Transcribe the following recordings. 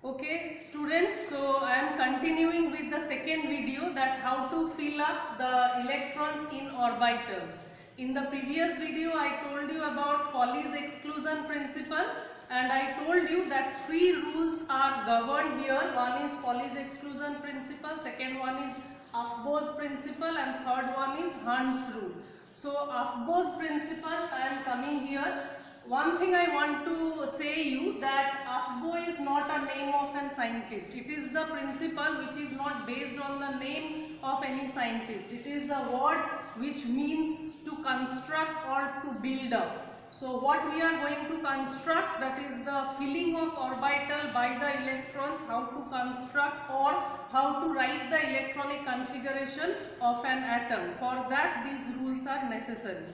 Okay students, so I am continuing with the second video, that how to fill up the electrons in orbitals. In the previous video I told you about Pauli's exclusion principle, and I told you that three rules are governed here. One is Pauli's exclusion principle, second one is Aufbau's principle, and third one is Hund's rule. So Aufbau's principle, I am coming here. One thing I want to say you that Aufbau is not a name of an scientist. It is the principle which is not based on the name of any scientist. It is a word which means to construct or to build up. So what we are going to construct, that is the filling of orbital by the electrons, how to construct or how to write the electronic configuration of an atom. For that these rules are necessary.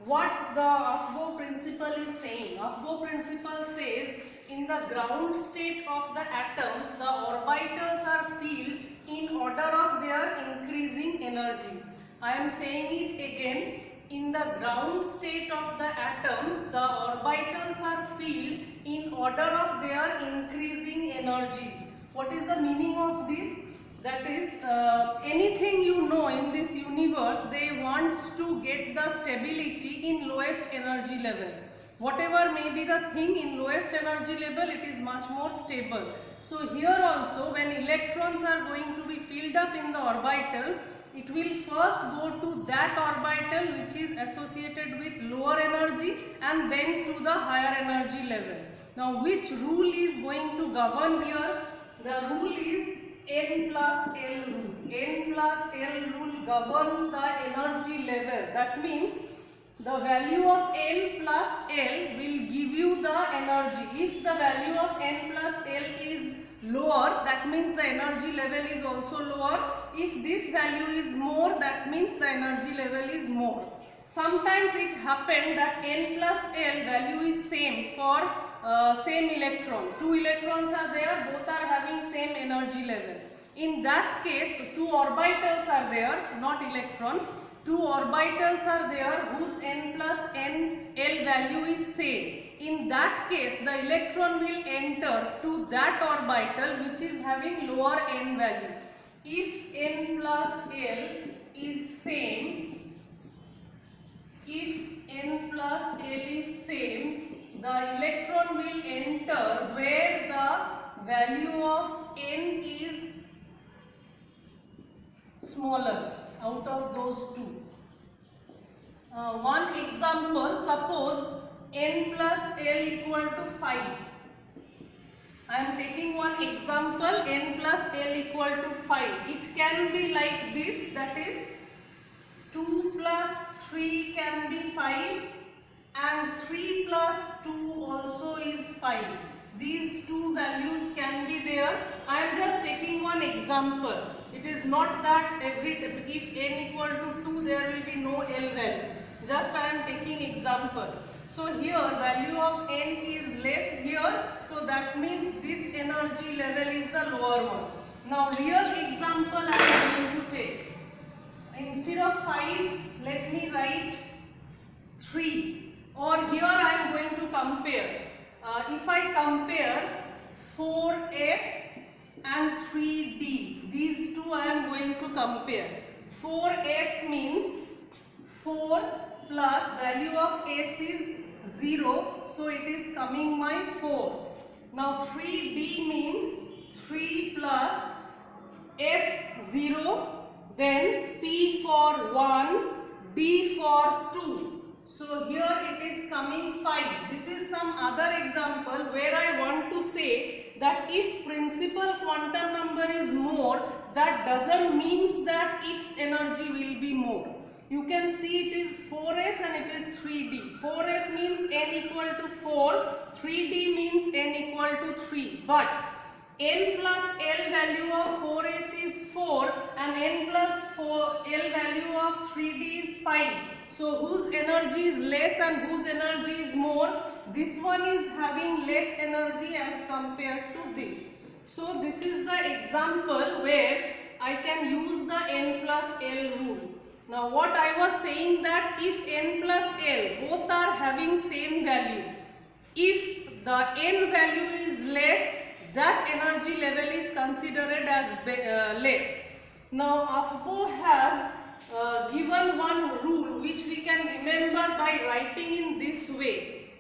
What the Aufbau principle is saying? Aufbau principle says in the ground state of the atoms, the orbitals are filled in order of their increasing energies. I am saying it again. In the ground state of the atoms, the orbitals are filled in order of their increasing energies. What is the meaning of this? That is, anything you know in this universe, they wants to get the stability in lowest energy level. Whatever may be the thing in lowest energy level, it is much more stable. So here also, when electrons are going to be filled up in the orbital, it will first go to that orbital which is associated with lower energy and then to the higher energy level. Now which rule is going to govern here? The rule is N plus L rule. N plus L rule governs the energy level. That means the value of N plus L will give you the energy. If the value of N plus L is lower, that means the energy level is also lower. If this value is more, that means the energy level is more. Sometimes it happened that N plus L value is same for same electron. Two electrons are there, both are having same energy level. In that case, two orbitals are there, so not electron. Two orbitals are there whose N plus N L value is same. In that case, the electron will enter to that orbital which is having lower N value. If N plus L is same, the electron will enter where the value of N is smaller out of those two. One example, suppose N plus L equal to 5. I am taking one example, N plus L equal to 5. It can be like this, that is 2 plus 3 can be 5 and 3 plus 2 also is 5. These two values can be there. I am just taking one example. It is not that if N equal to 2 there will be no L value. Just I am taking example. So here value of N is less here. So that means this energy level is the lower one. Now real example I am going to take. Instead of 5, let me write 3. Or here I am going to compare. If I compare 4s and 3d, these two I am going to compare. 4s means 4 plus value of s is 0, so it is coming my 4. Now 3d means 3 plus s 0, then p for 1, d for 2. So here it is coming 5. This is some other example where I want to say that if principal quantum number is more, that doesn't mean that its energy will be more. You can see it is 4s and it is 3d. 4s means n equal to 4, 3d means n equal to 3. But n plus L value of 4s is 4 and n plus L value of 3d is 5. So whose energy is less and whose energy is more? This one is having less energy as compared to this. So this is the example where I can use the N plus L rule. Now what I was saying, that if N plus L both are having same value, if the N value is less, that energy level is considered as less. Now AFBO has given one rule which we can remember by writing in this way.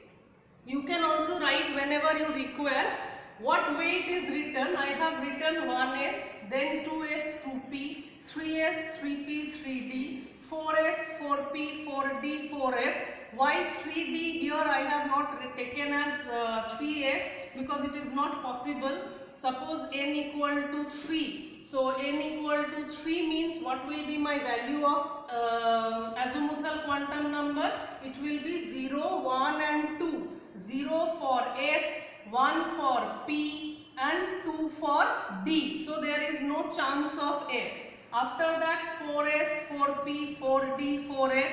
You can also write whenever you require. What way it is written? I have written 1s, then 2s, 2p, 3s, 3p, 3d, 4s, 4p, 4d, 4f. Why 3d here I have not taken as 3f? Because it is not possible. Suppose n equal to 3. So n equal to 3 means what will be my value of azimuthal quantum number? It will be 0, 1 and 2. 0 for s, 1 for p and 2 for d. So there is no chance of f. After that 4s, 4p, 4d, 4f,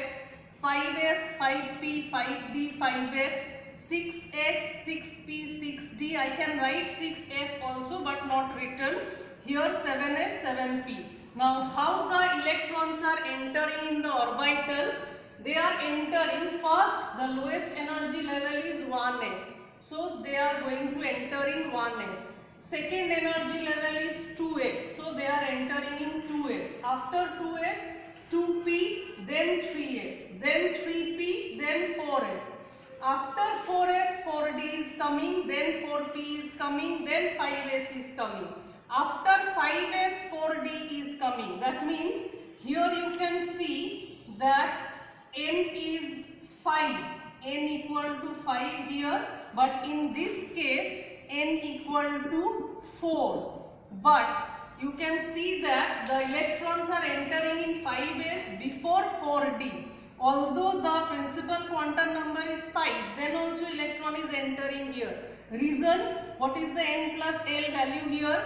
5s, 5p, 5d, 5f, 6s, 6p, 6d. I can write 6f also but not written. Here 7s, 7p. Now how the electrons are entering in the orbital? They are entering first, the lowest energy level is 1s. So they are going to enter in 1s. Second energy level is 2s. So they are entering in 2s. After 2s, 2p, then 3s, then 3p, then 4s. After 4s, 4d is coming, then 4p is coming, then 5s is coming. After 5s, 4d is coming. That means here you can see that n is 5, n equal to 5 here, but in this case n equal to 4. But you can see that the electrons are entering in 5s before 4d. Although the principal quantum number is 5, then also electron is entering here. Reason, what is the n plus L value here?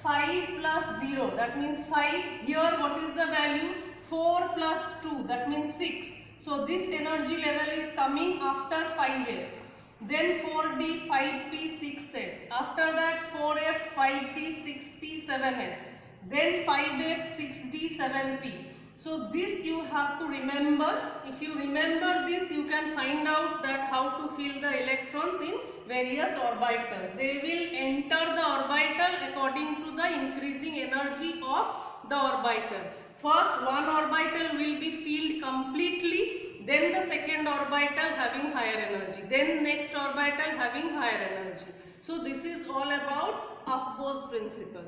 5 plus 0, that means 5. Here what is the value? 4 plus 2, that means 6. So this energy level is coming after 5s. Then 4d, 5p, 6s. After that 4f, 5d, 6p, 7s. Then 5f, 6d, 7p. So this you have to remember. If you remember this, you can find out that how to fill the electrons in various orbitals. They will enter the orbital according to the increasing energy of the orbital. First one orbital will be filled completely, then the second orbital having higher energy, then next orbital having higher energy. So this is all about AFBO's principle.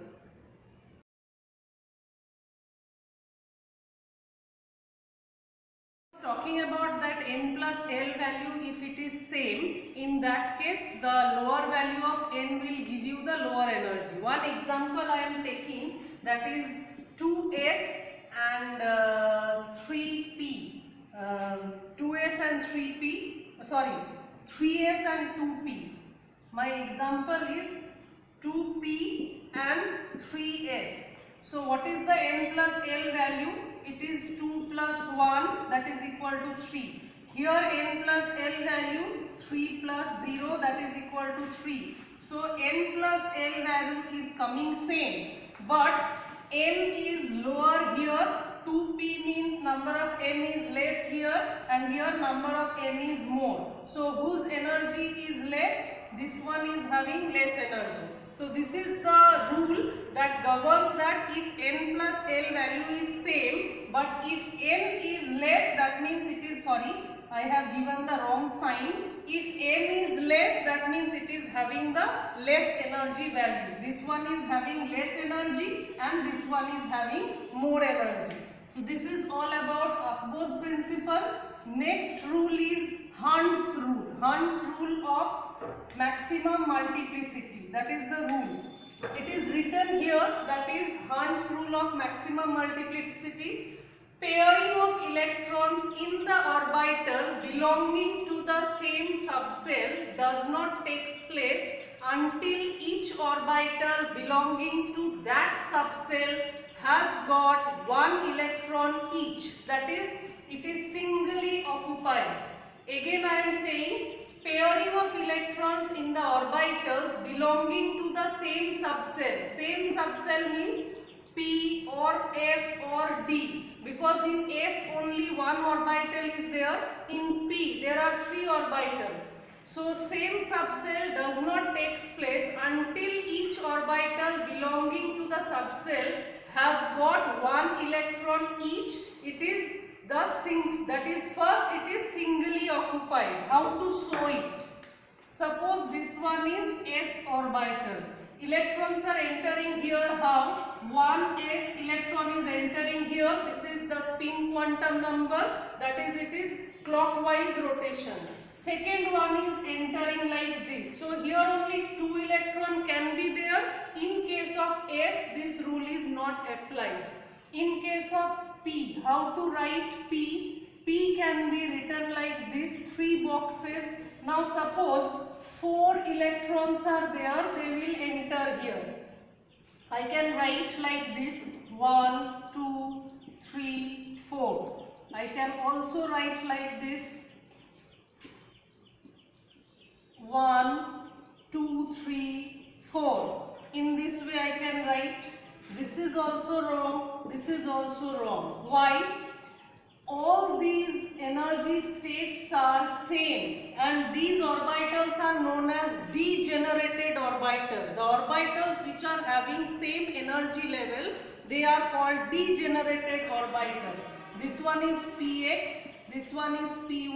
Talking about that n plus L value, if it is same, in that case the lower value of n will give you the lower energy. One example I am taking, that is 2s and 3p. 2s and 3p, sorry, 3s and 2p. My example is 2p and 3s. So what is the n plus L value? It is 2 plus 1, that is equal to 3. Here n plus L value 3 plus 0, that is equal to 3. So n plus L value is coming same, but n is lower here. 2p means number of n is less here, and here number of n is more. So whose energy is less? This one is having less energy. So this is the rule that governs that if n plus L value is same, but if n is less, that means it is, sorry, I have given the wrong sign. If n is less, that means it is having the less energy value. This one is having less energy and this one is having more energy. So this is all about AFBO's principle. Next rule is Hund's rule. Hund's rule of maximum multiplicity. That is the rule. It is written here, that is Hund's rule of maximum multiplicity. Pairing of electrons in the orbital belonging to the same subcell does not take place until each orbital belonging to that subcell has got one electron each. That is, it is singly occupied. Again I am saying, pairing of electrons in the orbitals belonging to the same subcell. Same subcell means P or F or D, because in S only one orbital is there, in P there are 3 orbitals. So same subcell does not take place until each orbital belonging to the subcell has got one electron each. It is first it is singly occupied. How to show it? Suppose this one is s orbital. Electrons are entering here. How? One electron is entering here. This is the spin quantum number. That is, it is clockwise rotation. Second one is entering like this. So here only 2 electron can be there. In case of S, this rule is not applied. In case of P, how to write P? P can be written like this, 3 boxes. Now suppose 4 electrons are there, they will enter here. I can write like this, 1, 2, 3, 4. I can also write like this, 1, 2, 3, 4. In this way I can write. This is also wrong, this is also wrong. Why? All these energy states are same and these orbitals are known as degenerated orbital. The orbitals which are having same energy level, they are called degenerated orbital. This one is px, this one is py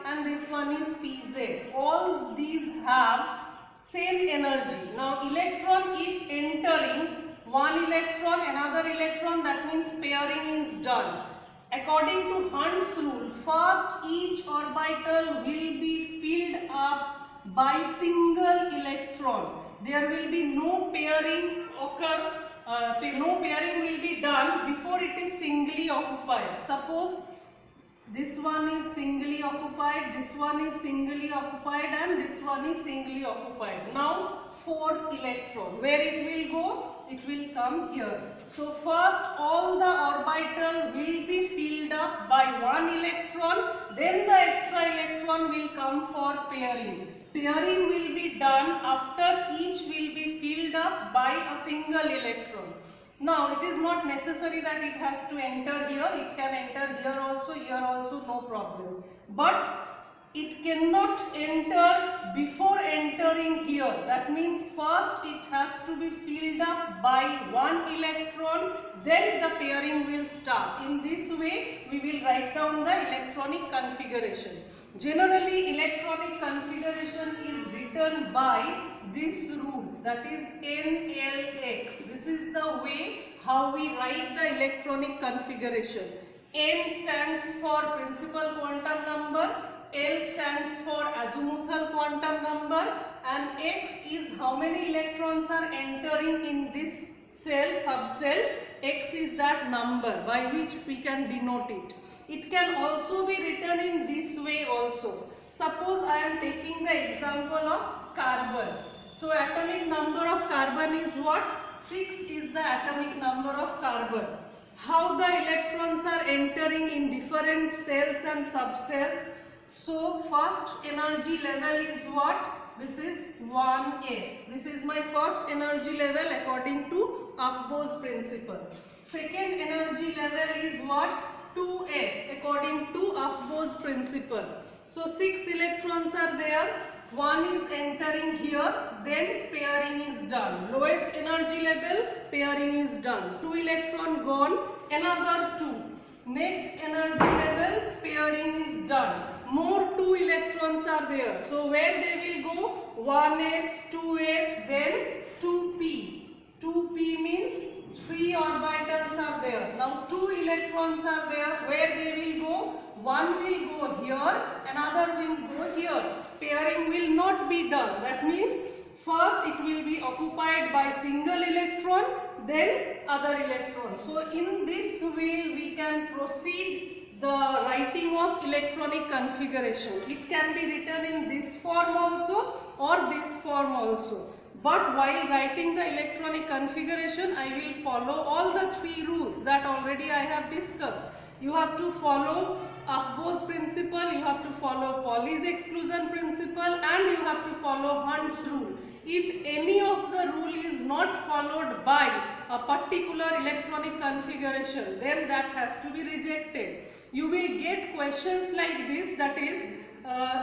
and this one is pz. All these have same energy. Now electron if entering, one electron, another electron, that means pairing is done. According to Hund's rule, first each orbital will be filled up by single electron. There will be no pairing occur, no pairing will be done before it is singly occupied. Suppose this one is singly occupied, this one is singly occupied and this one is singly occupied. Now fourth electron, where it will go? It will come here. So first all the orbital will be filled up by one electron, then the extra electron will come for pairing. Pairing will be done after each will be filled up by a single electron. Now it is not necessary that it has to enter here, it can enter here also, no problem. But it cannot enter before entering here. That means first it has to be filled up by one electron, then the pairing will start. In this way we will write down the electronic configuration. Generally electronic configuration is written by this rule, that is NLX. This is the way how we write the electronic configuration. N stands for principal quantum number, L stands for azimuthal quantum number, and X is how many electrons are entering in this cell, subcell. X is that number by which we can denote it. It can also be written in this way also. Suppose I am taking the example of carbon. So atomic number of carbon is what? 6 is the atomic number of carbon. How the electrons are entering in different cells and subcells? So first energy level is what? This is 1s. This is my first energy level according to Aufbau's principle. Second energy level is what? 2s according to Aufbau's principle. So 6 electrons are there. One is entering here, then pairing is done. Lowest energy level, pairing is done. 2 electron gone, another 2. Next energy level, pairing is done. More 2 electrons are there. So where they will go? 1s, 2s, then 2p. 2p means 3 orbitals are there. Now 2 electrons are there. Where they will go? One will go here, another will go here. Pairing will not be done. That means first it will be occupied by single electron, then other electron. So in this way we can proceed the writing of electronic configuration. It can be written in this form also or this form also. But while writing the electronic configuration, I will follow all the 3 rules that already I have discussed. You have to follow Aufbau's principle, you have to follow Pauli's exclusion principle, and you have to follow Hund's rule. If any of the rule is not followed by a particular electronic configuration, then that has to be rejected. You will get questions like this, that is,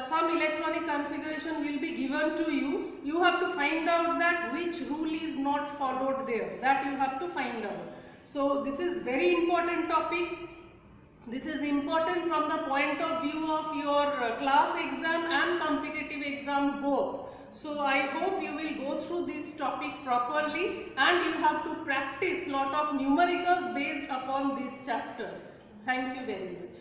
some electronic configuration will be given to you. You have to find out that which rule is not followed there. That you have to find out. So this is very important topic. This is important from the point of view of your class exam and competitive exam both. So I hope you will go through this topic properly and you have to practice lot of numericals based upon this chapter. Thank you very much.